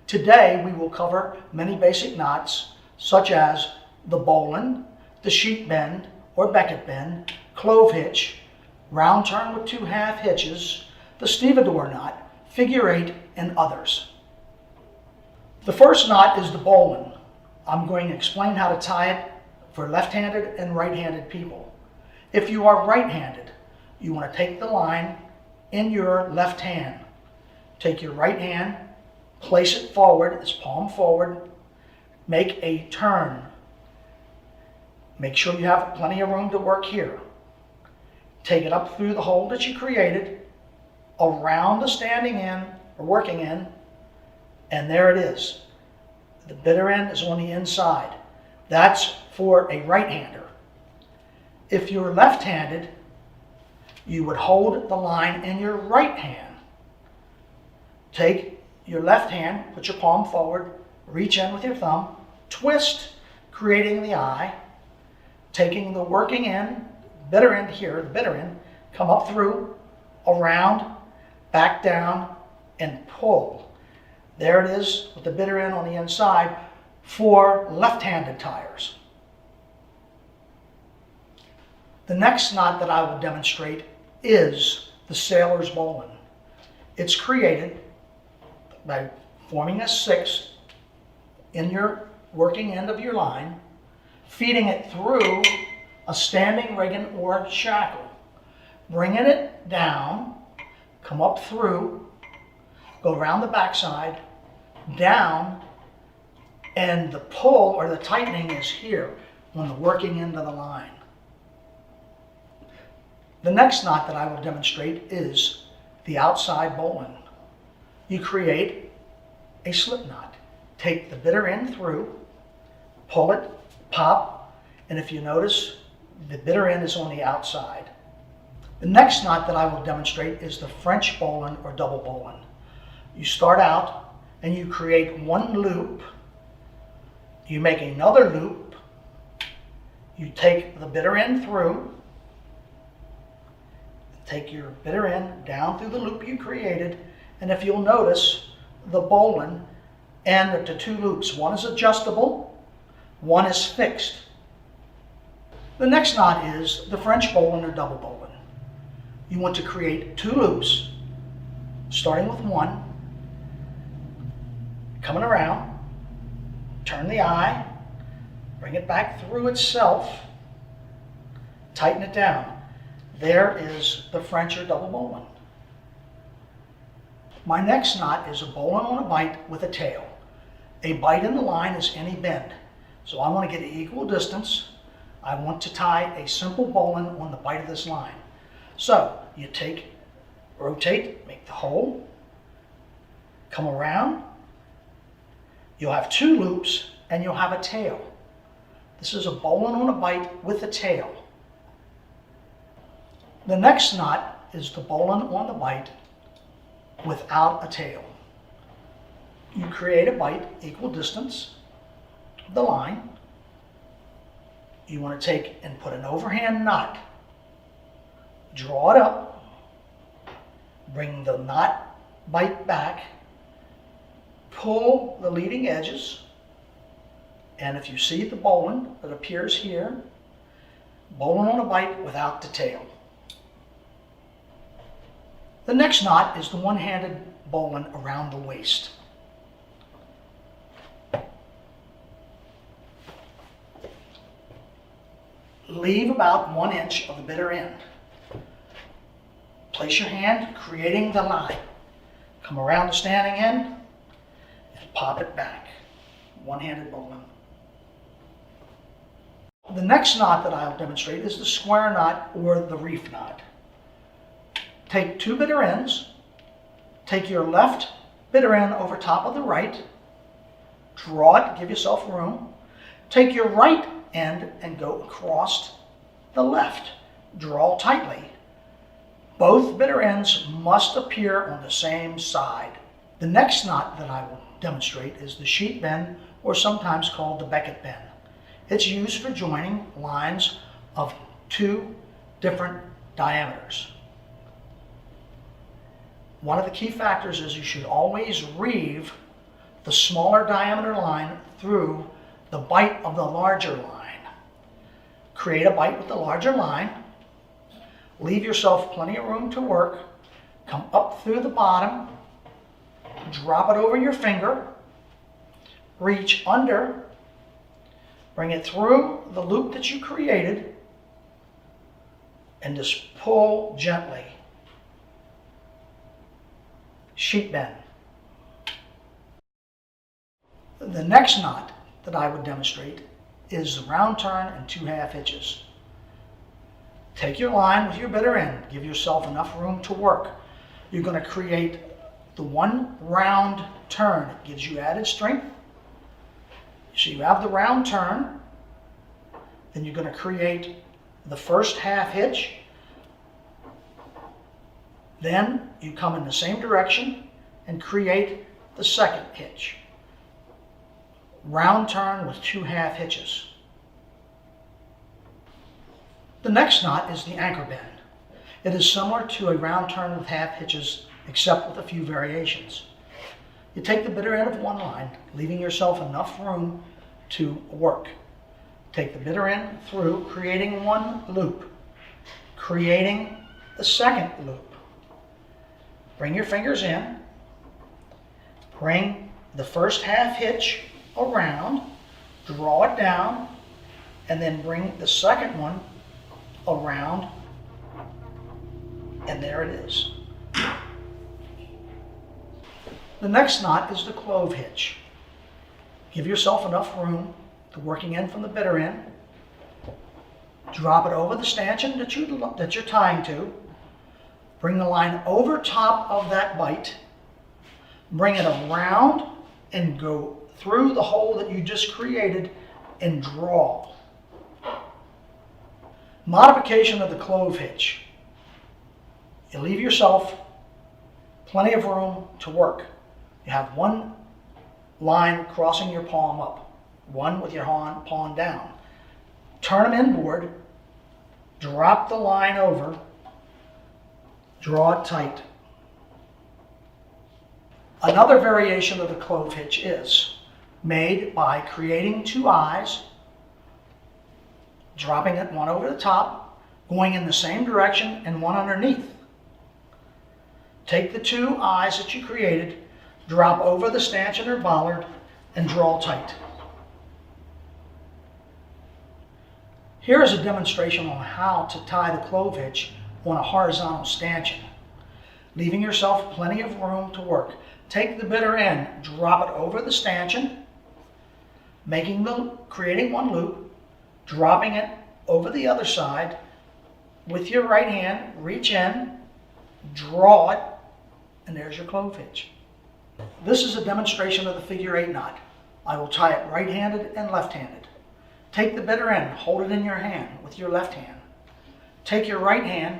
Today we will cover many basic knots such as the bowline, the sheet bend or Beckett bend, clove hitch, round turn with 2/2 hitches, the stevedore knot, figure 8, and others. The first knot is the bowline. I'm going to explain how to tie it for left-handed and right-handed people. If you are right-handed, you want to take the line in your left hand. Take your right hand, place it forward, it's palm forward, make a turn. Make sure you have plenty of room to work here. Take it up through the hole that you created, around the standing end or working end, and there it is. The bitter end is on the inside. That's for a right-hander. If you're left-handed, you would hold the line in your right hand. Take your left hand, put your palm forward, reach in with your thumb, twist, creating the eye, taking the working end, bitter end here, the bitter end, come up through, around, back down, and pull. There it is with the bitter end on the inside for left-handed tires. The next knot that I will demonstrate is the sailor's bowline. It's created by forming a 6 in your working end of your line, feeding it through a standing rigging or shackle, bringing it down, come up through, go around the backside, down, and the pull or the tightening is here on the working end of the line. The next knot that I will demonstrate is the outside bowline. You create a slip knot. Take the bitter end through, pull it, pop, and if you notice, the bitter end is on the outside. The next knot that I will demonstrate is the French bowline or double bowline. You start out and you create one loop, you make another loop, you take the bitter end through, take your bitter end down through the loop you created, and if you'll notice, the bowline and the 2 loops, one is adjustable, one is fixed. The next knot is the French bowline or double bowline. You want to create 2 loops, starting with 1, coming around, turn the eye, bring it back through itself, tighten it down. There is the French or double bowline. My next knot is a bowline on a bight with a tail. A bight in the line is any bend. So I want to get an equal distance. I want to tie a simple bowline on the bight of this line. So you take, rotate, make the hole, come around. You'll have 2 loops and you'll have a tail. This is a bowline on a bight with a tail. The next knot is the bowline on the bight without a tail. You create a bight equal distance of the line. You want to take and put an overhand knot, draw it up, bring the knot bight back, pull the leading edges, and if you see the bowline that appears here, bowline on a bight without the tail. The next knot is the one-handed bowline around the waist. Leave about 1 inch of the bitter end. Place your hand, creating the line. Come around the standing end and pop it back. One-handed bowline. The next knot that I'll demonstrate is the square knot or the reef knot. Take 2 bitter ends, take your left bitter end over top of the right, draw it, give yourself room, take your right end and go across the left, draw tightly. Both bitter ends must appear on the same side. The next knot that I will demonstrate is the sheet bend, or sometimes called the Beckett bend. It's used for joining lines of 2 different diameters. One of the key factors is you should always reeve the smaller diameter line through the bight of the larger line. Create a bight with the larger line. Leave yourself plenty of room to work. Come up through the bottom. Drop it over your finger. Reach under. Bring it through the loop that you created. And just pull gently. Sheet bend. The next knot that I would demonstrate is the round turn and 2/2 hitches. Take your line with your bitter end. Give yourself enough room to work. You're going to create the one round turn. It gives you added strength. So you have the round turn. Then you're going to create the first 1/2 hitch. Then you come in the same direction and create the second hitch. Round turn with 2/2 hitches. The next knot is the anchor bend. It is similar to a round turn with 1/2 hitches, except with a few variations. You take the bitter end of one line, leaving yourself enough room to work. Take the bitter end through, creating one loop, creating the second loop. Bring your fingers in, bring the first 1/2 hitch around, draw it down, and then bring the second one around, and there it is. The next knot is the clove hitch. Give yourself enough room to working in from the bitter end. Drop it over the stanchion that you're tying to. Bring the line over top of that bight. Bring it around and go through the hole that you just created and draw. Modification of the clove hitch. You leave yourself plenty of room to work. You have one line crossing your palm up, one with your palm down. Turn them inboard, drop the line over, draw it tight. Another variation of the clove hitch is made by creating 2 eyes, dropping it one over the top, going in the same direction and one underneath. Take the 2 eyes that you created, drop over the stanchion or bollard, and draw tight. Here is a demonstration on how to tie the clove hitch on a horizontal stanchion, leaving yourself plenty of room to work. Take the bitter end, drop it over the stanchion, creating one loop, dropping it over the other side. With your right hand, reach in, draw it, and there's your clove hitch. This is a demonstration of the figure 8 knot. I will tie it right-handed and left-handed. Take the bitter end, hold it in your hand with your left hand. Take your right hand,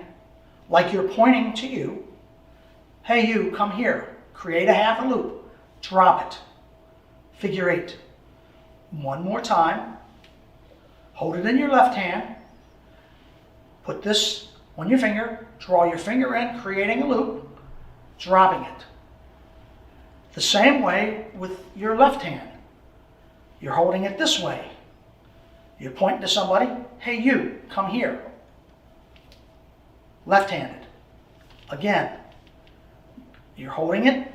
like you're pointing to you. Hey you, come here. Create a 1/2 loop. Drop it. Figure 8. One more time. Hold it in your left hand. Put this on your finger. Draw your finger in, creating a loop. Dropping it. The same way with your left hand. You're holding it this way. You're pointing to somebody. Hey you, come here. Left-handed. Again, you're holding it,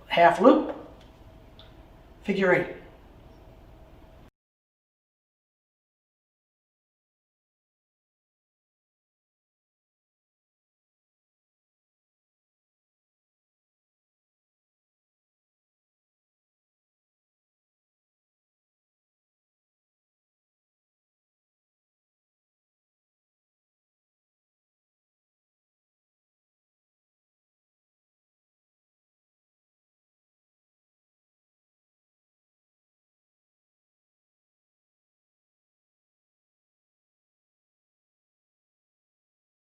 1/2 loop, figure 8.